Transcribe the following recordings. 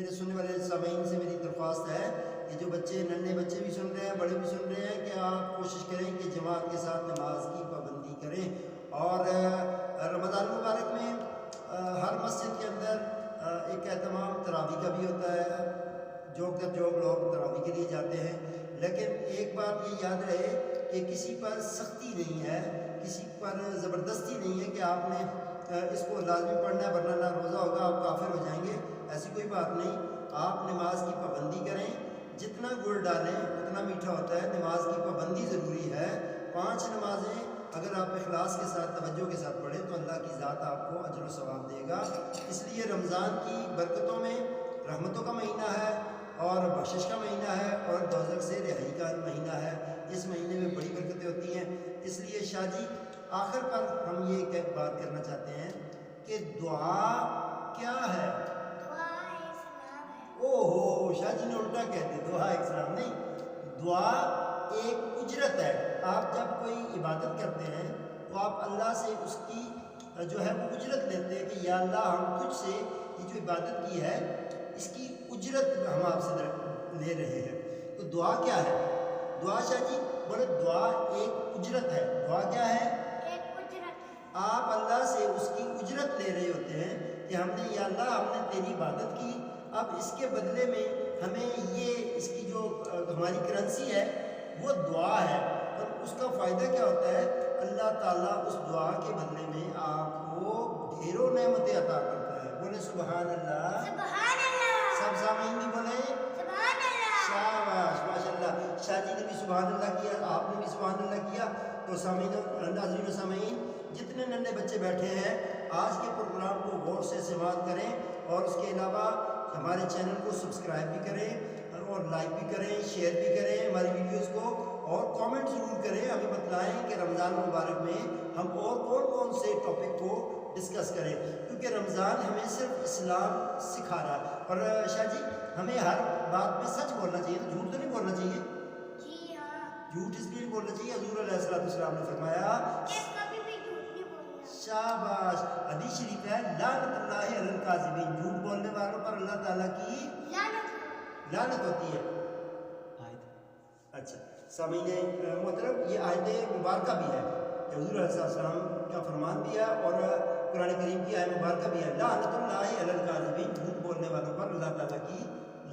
मेरे सुनने वाले सामीन से मेरी दरख्वास्त है कि जो बच्चे नन्हे बच्चे भी सुन रहे हैं, बड़े भी सुन रहे हैं, कि आप कोशिश करें कि जमात के साथ नमाज की पाबंदी करें। और रमज़ान मुबारक में हर मस्जिद के अंदर एक एहतमाम तरावी का भी होता है। जोक दर जोक लोग तरावी के लिए जाते हैं, लेकिन एक बात ये याद रहे कि किसी पर सख्ती नहीं है, किसी पर ज़बरदस्ती नहीं है कि आपने इसको लाजमी पढ़ना है वरना ना रोज़ा होगा, आप काफिर हो जाएंगे। ऐसी कोई बात नहीं। आप नमाज की पाबंदी करें, जितना गुड़ डालें उतना मीठा होता है। नमाज की पाबंदी ज़रूरी है। 5 नमाजें अगर आप इखलास के साथ तवज्जो के साथ पढ़ें तो अल्लाह की ज़ात आपको अजर व सवाब देगा। इसलिए रमज़ान की बरकतों में रहमतों का महीना है और बख्शिश का महीना है और दोज़ख से रिहाई का महीना है। इस महीने में बड़ी बरकतें होती हैं। इसलिए शाह जी आखिर पर हम ये एक बात करना चाहते हैं कि दुआ क्या है? दुआ एक सलाम है। ओहो, शाह जी ने उल्टा कह दिया, दुआ एक सलाम नहीं, दुआ एक उजरत है। आप जब कोई इबादत करते हैं तो आप अल्लाह से उसकी जो है वो उजरत लेते हैं कि या अल्लाह हम तुझसे ये जो इबादत की है इसकी उजरत हम आपसे ले रहे हैं। तो दुआ क्या है? दुआ शाह जी बोले दुआ एक उजरत है। दुआ क्या है? एक उजरत है। आप अल्लाह से उसकी उजरत ले रहे होते हैं कि हमने या अल्लाह हमने तेरी इबादत की, अब इसके बदले में हमें ये इसकी जो हमारी करेंसी है वो दुआ है। और उसका फ़ायदा क्या होता है? अल्लाह ताला उस दुआ के बदले में आपको ढेरों नेमतें अता करता है। बोले सुभान अल्लाह। सुभान अल्लाह। सब सामीन भी बोले सुभान अल्लाह। शाबाश, माशाल्लाह। शाह जी ने भी सुभान अल्लाह किया, आपने भी सुभान अल्लाह किया। तो सामीन, नाज़रीन व सामीन, जितने नन्हे बच्चे बैठे हैं आज के प्रोग्राम को गौर से समाअत करें और उसके अलावा हमारे चैनल को सब्सक्राइब भी करें और लाइक भी करें, शेयर भी करें हमारी वीडियोस को, और कमेंट ज़रूर करें। हमें बताएं कि रमज़ान मुबारक में हम और कौन कौन से टॉपिक को डिस्कस करें, क्योंकि रमज़ान हमें सिर्फ इस्लाम सिखा रहा है। और शाह जी हमें हर बात में सच बोलना चाहिए, तो झूठ तो नहीं बोलना चाहिए। जी हाँ। झूठ इसलिए नहीं बोलना चाहिए, हुज़ूर अलैहिस्सलाम ने फरमाया कि कभी भी झूठ नहीं बोलना। शाबाश। हदीस शरीफ है लानतुल्लाहि अलल काज़िबीन, झूठ बोलने वालों पर अल्लाह ताला की लानत होती है। अच्छा सामीन मोहतरम, ये आयत मुबारक भी है, हुज़ूर अलैहिस्सलाम का फरमान भी है और कुरान करीम की आयत मुबारक भी है। लानतुल्लाहि अलल काज़िबीन, झूठ बोलने वालों पर अल्लाह ताला की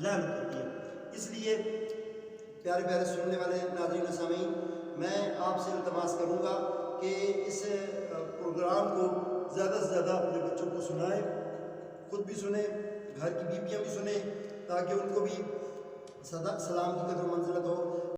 लानत होती है। इसलिए प्यारे प्यारे सुनने वाले नाज़रीन व सामीन, मैं आपसे इल्तमास करूँगा कि इस प्रोग्राम को ज़्यादा से ज़्यादा अपने बच्चों को सुनाएं, खुद भी सुने, घर की बीवियाँ भी सुने, ताकि उनको भी सदा सलाम की कदर मंजिलत हो।